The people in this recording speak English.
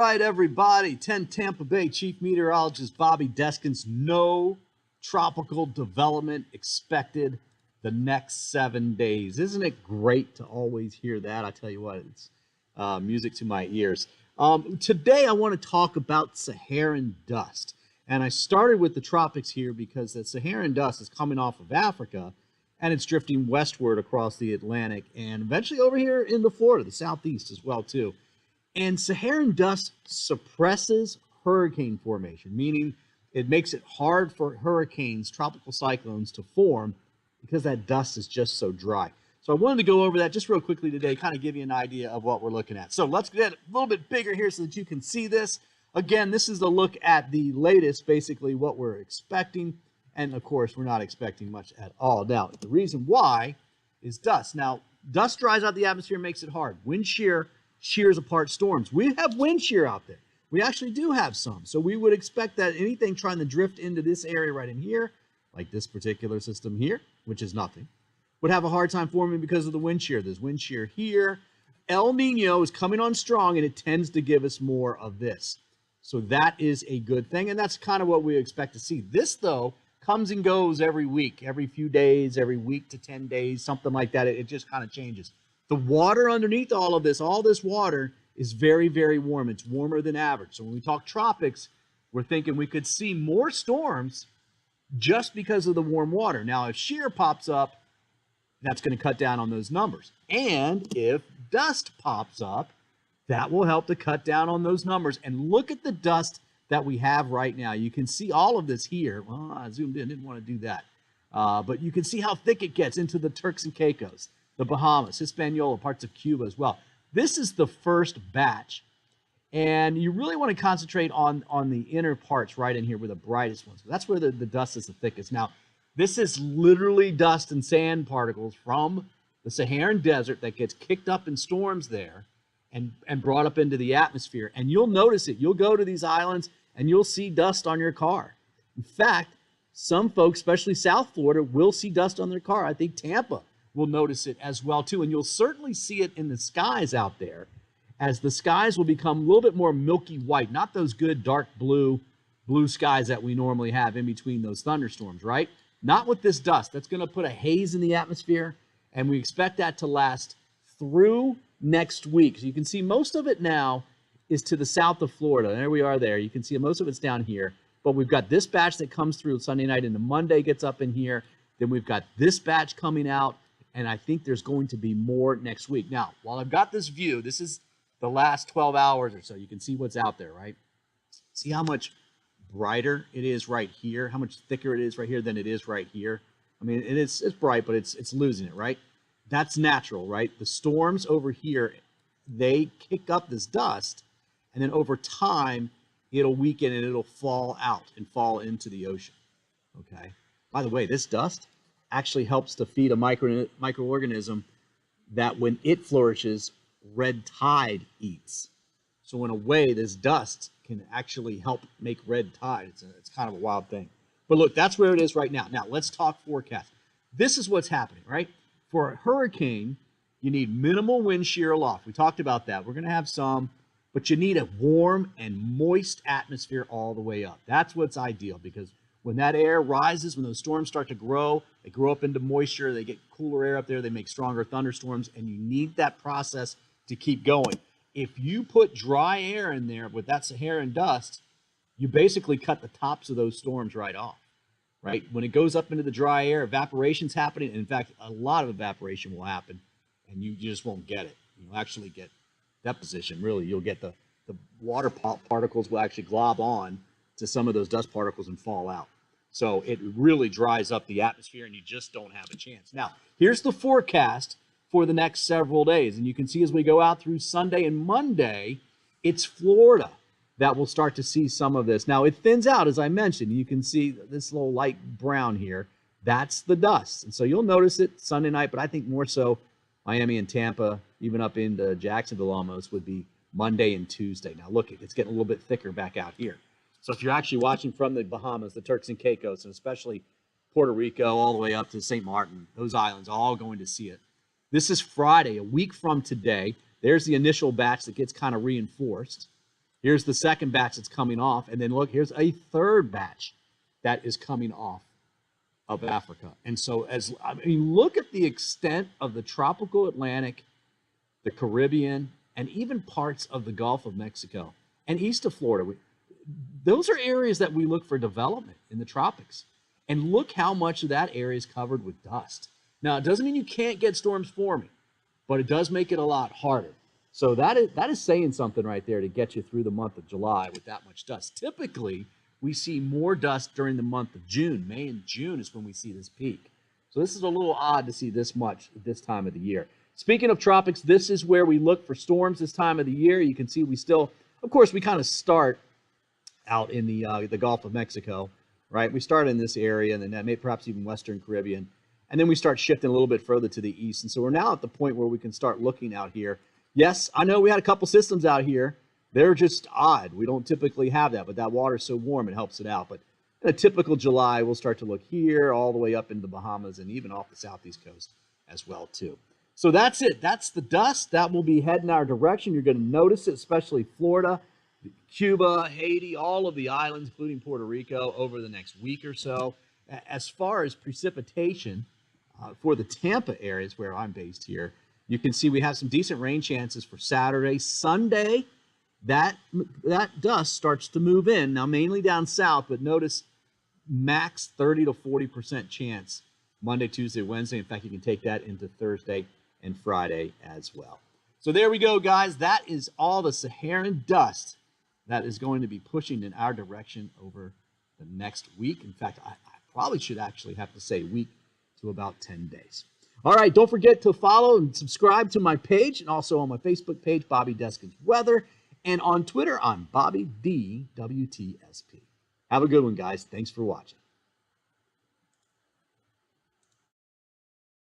All right, everybody, 10 Tampa Bay Chief Meteorologist Bobby Deskins. No tropical development expected the next 7 days. Isn't it great to always hear that? I tell you what, it's music to my ears. Today, I want to talk about Saharan dust. And I started with the tropics here because the Saharan dust is coming off of Africa and it's drifting westward across the Atlantic and eventually over here into Florida, the southeast as well, too. And Saharan dust suppresses hurricane formation, meaning it makes it hard for hurricanes, tropical cyclones to form because that dust is just so dry. So I wanted to go over that just real quickly today, kind of give you an idea of what we're looking at. So let's get a little bit bigger here so that you can see this. Again, this is a look at the latest, basically what we're expecting. And of course, we're not expecting much at all. Now, the reason why is dust. Now, dust dries out the atmosphere, makes it hard. Wind shear shears apart storms. We have wind shear out there. We actually do have some. So we would expect that anything trying to drift into this area right in here, like this particular system here, which is nothing, would have a hard time forming because of the wind shear. There's wind shear here. El Nino is coming on strong, and it tends to give us more of this. So that is a good thing, and that's kind of what we expect to see. This, though, comes and goes every week, every few days, every week to 10 days, something like that. It just kind of changes. The water underneath all this water is very, very warm. It's warmer than average. So when we talk tropics, we're thinking we could see more storms just because of the warm water. Now, if shear pops up, that's going to cut down on those numbers. And if dust pops up, that will help to cut down on those numbers. And look at the dust that we have right now. You can see all of this here. Well, I zoomed in, didn't want to do that. But you can see how thick it gets into the Turks and Caicos, the Bahamas, Hispaniola, parts of Cuba as well. This is the first batch, and you really want to concentrate on the inner parts right in here where the brightest ones. That's where the dust is the thickest. Now, this is literally dust and sand particles from the Saharan desert that gets kicked up in storms there and brought up into the atmosphere. And you'll notice it. You'll go to these islands, and you'll see dust on your car. In fact, some folks, especially South Florida, will see dust on their car. I think Tampa will notice it as well too, and you'll certainly see it in the skies out there as the skies will become a little bit more milky white, not those good dark blue skies that we normally have in between those thunderstorms, right? Not with this dust. That's going to put a haze in the atmosphere, and we expect that to last through next week. So you can see most of it now is to the south of Florida. There we are there. You can see most of it's down here, but we've got this batch that comes through Sunday night into Monday, gets up in here. Then we've got this batch coming out, and I think there's going to be more next week. Now, while I've got this view, this is the last 12 hours or so. You can see what's out there, right? See how much brighter it is right here, how much thicker it is right here than it is right here. I mean, it's bright, but it's losing it, right? That's natural, right? The storms over here, they kick up this dust, and then over time, it'll weaken and it'll fall out and fall into the ocean, okay? By the way, this dust actually helps to feed a microorganism that when it flourishes, red tide eats. So in a way, this dust can actually help make red tide. It's kind of a wild thing. But look, that's where it is right now. Now, let's talk forecast. This is what's happening, right? For a hurricane, you need minimal wind shear aloft. We talked about that. We're going to have some, but you need a warm and moist atmosphere all the way up. That's what's ideal, because when that air rises, when those storms start to grow, they grow up into moisture, they get cooler air up there, they make stronger thunderstorms, and you need that process to keep going. If you put dry air in there with that Saharan dust, you basically cut the tops of those storms right off, right? When it goes up into the dry air, evaporation's happening, and in fact, a lot of evaporation will happen, and you just won't get it. You'll actually get deposition, really. You'll get the water particles will actually glob on to some of those dust particles and fall out. So it really dries up the atmosphere, and you just don't have a chance. Now, here's the forecast for the next several days. And you can see as we go out through Sunday and Monday, it's Florida that will start to see some of this. Now, it thins out, as I mentioned. You can see this little light brown here. That's the dust. And so you'll notice it Sunday night, but I think more so Miami and Tampa, even up into Jacksonville almost, would be Monday and Tuesday. Now, look, it's getting a little bit thicker back out here. So if you're actually watching from the Bahamas, the Turks and Caicos, and especially Puerto Rico all the way up to St. Martin, those islands are all going to see it. This is Friday, a week from today. There's the initial batch that gets kind of reinforced. Here's the second batch that's coming off. And then look, here's a third batch that is coming off of Africa. And so look at the extent of the tropical Atlantic, the Caribbean, and even parts of the Gulf of Mexico and east of Florida. Those are areas that we look for development in the tropics. And look how much of that area is covered with dust. Now, it doesn't mean you can't get storms forming, but it does make it a lot harder. So that is saying something right there to get you through the month of July with that much dust. Typically, we see more dust during the month of June. May and June is when we see this peak. So this is a little odd to see this much at this time of the year. Speaking of tropics, this is where we look for storms this time of the year. You can see we still, of course, we kind of start out in the Gulf of Mexico, right? We start in this area, and then perhaps even Western Caribbean. And then we start shifting a little bit further to the east. And so we're now at the point where we can start looking out here. Yes, I know we had a couple systems out here. They're just odd. We don't typically have that, but that water's so warm, it helps it out. But in a typical July, we'll start to look here all the way up into the Bahamas and even off the southeast coast as well, too. So that's it. That's the dust. That will be heading our direction. You're going to notice it, especially Florida, Cuba, Haiti, all of the islands, including Puerto Rico, over the next week or so. As far as precipitation for the Tampa areas where I'm based here, you can see we have some decent rain chances for Saturday. Sunday, that dust starts to move in, now mainly down south, but notice max 30 to 40% chance Monday, Tuesday, Wednesday. In fact, you can take that into Thursday and Friday as well. So there we go, guys. That is all the Saharan dust that is going to be pushing in our direction over the next week. In fact, I probably should actually have to say week to about 10 days. All right, don't forget to follow and subscribe to my page and also on my Facebook page, Bobby Deskins Weather, and on Twitter, I'm Bobby DWTSP. Have a good one, guys. Thanks for watching.